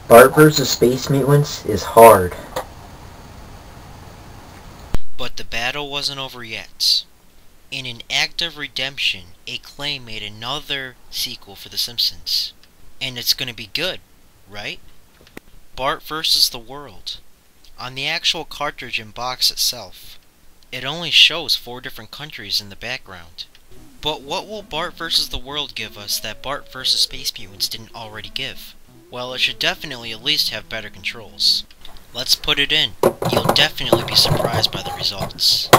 Bart vs. Space Mutants is hard. But the battle wasn't over yet. In an act of redemption, Feckley made another sequel for The Simpsons. And it's gonna be good, right? Bart vs. the World. On the actual cartridge and box itself, it only shows 4 different countries in the background. But what will Bart vs. the World give us that Bart vs. Space Mutants didn't already give? Well, it should definitely at least have better controls. Let's put it in. You'll definitely be surprised by the results.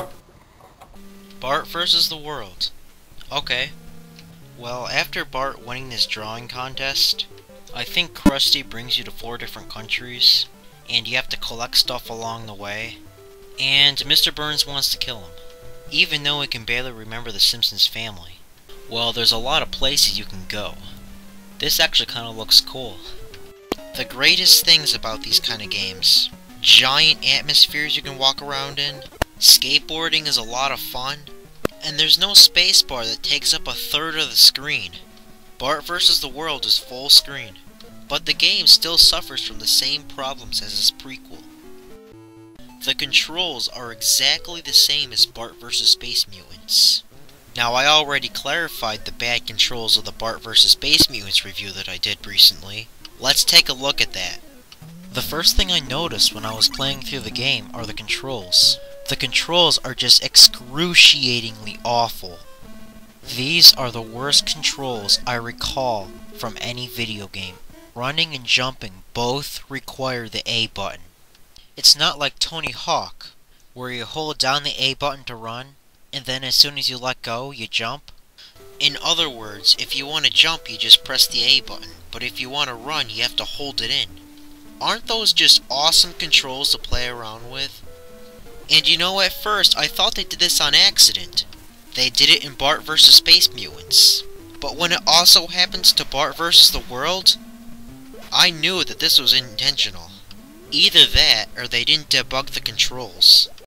Bart vs. the World. Okay. Well, after Bart winning this drawing contest, I think Krusty brings you to 4 different countries, and you have to collect stuff along the way, and Mr. Burns wants to kill him, even though he can barely remember the Simpsons family. Well, there's a lot of places you can go. This actually kind of looks cool. The greatest things about these kind of games: giant atmospheres you can walk around in, skateboarding is a lot of fun, and there's no spacebar that takes up 1/3 of the screen. Bart vs. the World is full screen, but the game still suffers from the same problems as its prequel. The controls are exactly the same as Bart vs. Space Mutants. Now, I already clarified the bad controls of the Bart vs. Space Mutants review that I did recently. Let's take a look at that. The first thing I noticed when I was playing through the game are the controls. The controls are just excruciatingly awful. These are the worst controls I recall from any video game. Running and jumping both require the A button. It's not like Tony Hawk, where you hold down the A button to run, and then as soon as you let go, you jump. In other words, if you want to jump, you just press the A button, but if you want to run, you have to hold it in. Aren't those just awesome controls to play around with? And you know, at first, I thought they did this on accident. They did it in Bart vs. Space Mutants. But when it also happens to Bart vs. the World, I knew that this was intentional. Either that, or they didn't debug the controls.